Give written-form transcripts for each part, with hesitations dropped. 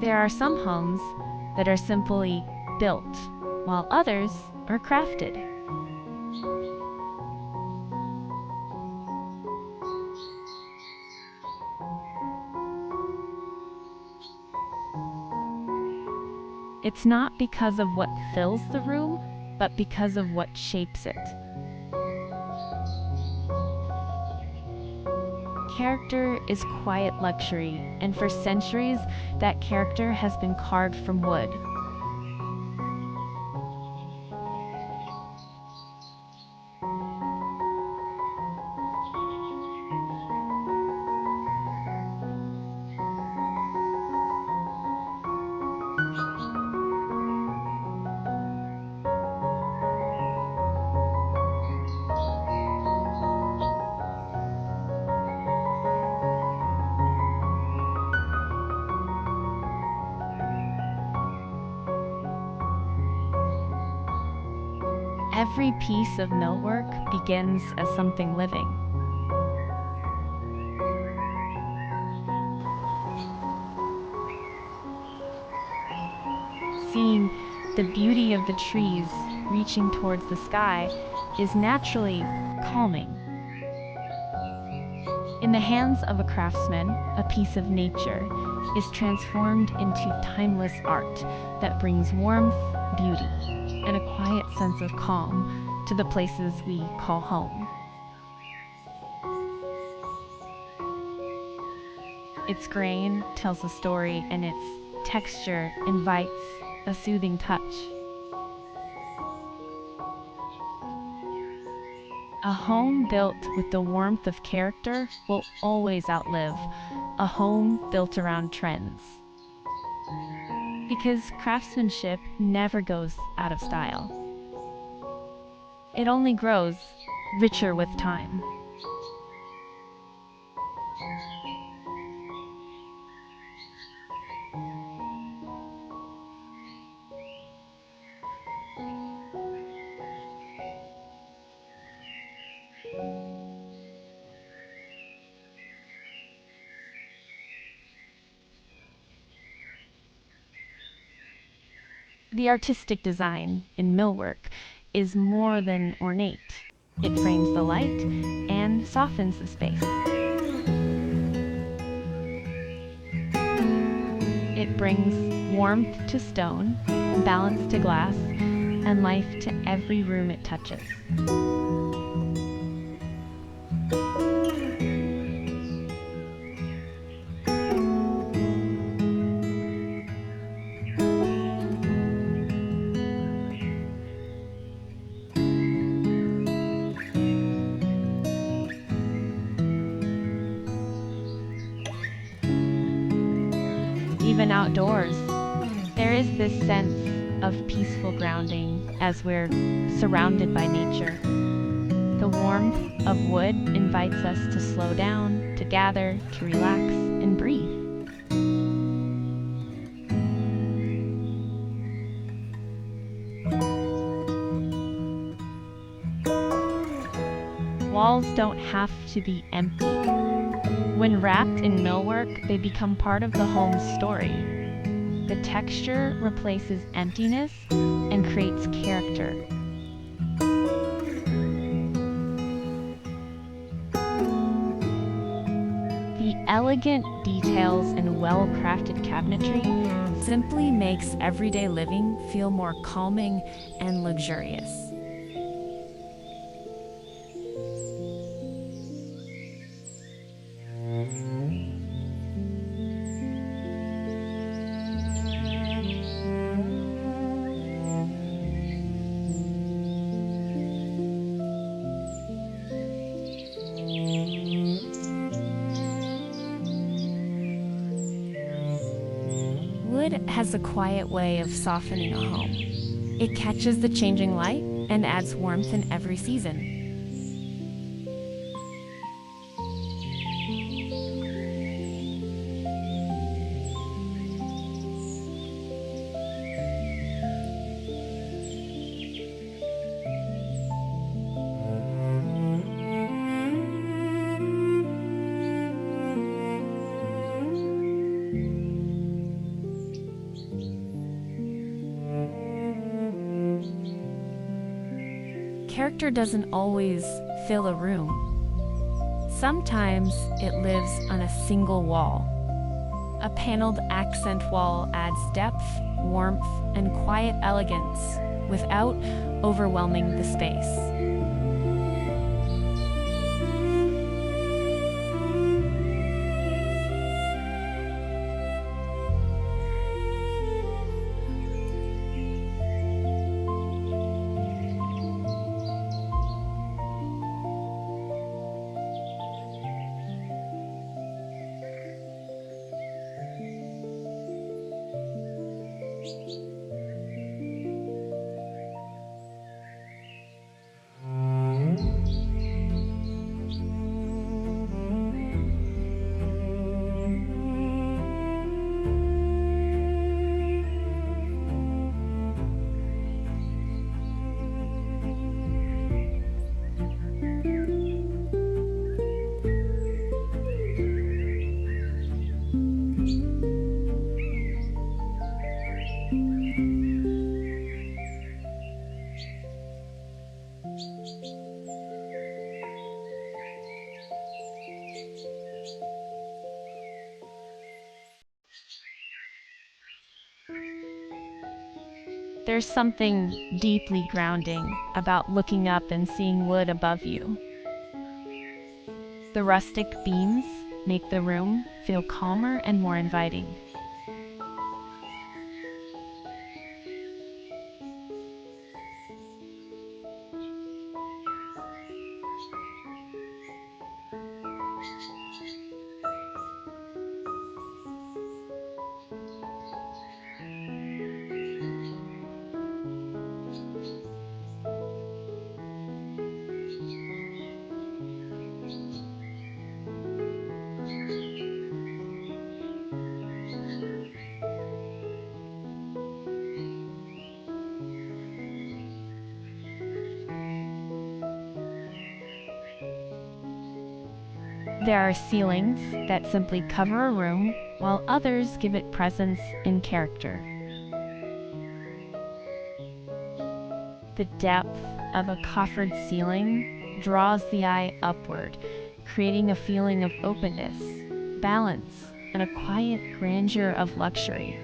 There are some homes that are simply built, while others are crafted. It's not because of what fills the room, but because of what shapes it. Character is quiet luxury, and for centuries, that character has been carved from wood. Every piece of millwork begins as something living. Seeing the beauty of the trees reaching towards the sky is naturally calming. In the hands of a craftsman, a piece of nature is transformed into timeless art that brings warmth, beauty, and a quiet sense of calm to the places we call home. Its grain tells a story, and its texture invites a soothing touch. A home built with the warmth of character will always outlive a home built around trends. Because craftsmanship never goes out of style. It only grows richer with time. The artistic design in millwork is more than ornate. It frames the light and softens the space. It brings warmth to stone, balance to glass, and life to every room it touches. Even outdoors, there is this sense of peaceful grounding as we're surrounded by nature. The warmth of wood invites us to slow down, to gather, to relax, and breathe. Walls don't have to be empty. When wrapped in millwork, they become part of the home's story. The texture replaces emptiness and creates character. The elegant details and well-crafted cabinetry simply makes everyday living feel more calming and luxurious. Wood has a quiet way of softening a home. It catches the changing light and adds warmth in every season. Character doesn't always fill a room. Sometimes it lives on a single wall. A paneled accent wall adds depth, warmth, and quiet elegance without overwhelming the space. There's something deeply grounding about looking up and seeing wood above you. The rustic beams make the room feel calmer and more inviting. There are ceilings that simply cover a room, while others give it presence and character. The depth of a coffered ceiling draws the eye upward, creating a feeling of openness, balance, and a quiet grandeur of luxury.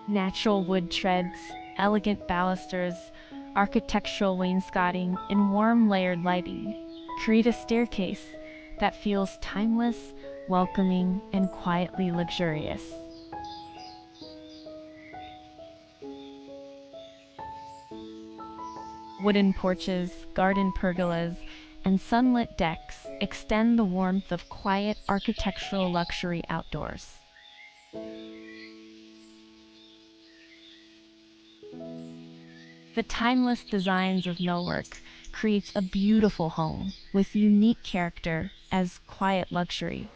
Natural wood treads, elegant balusters, architectural wainscoting, and warm layered lighting create a staircase that feels timeless, welcoming, and quietly luxurious. Wooden porches, garden pergolas, and sunlit decks extend the warmth of quiet architectural luxury outdoors. The timeless designs of millwork creates a beautiful home with unique character as quiet luxury.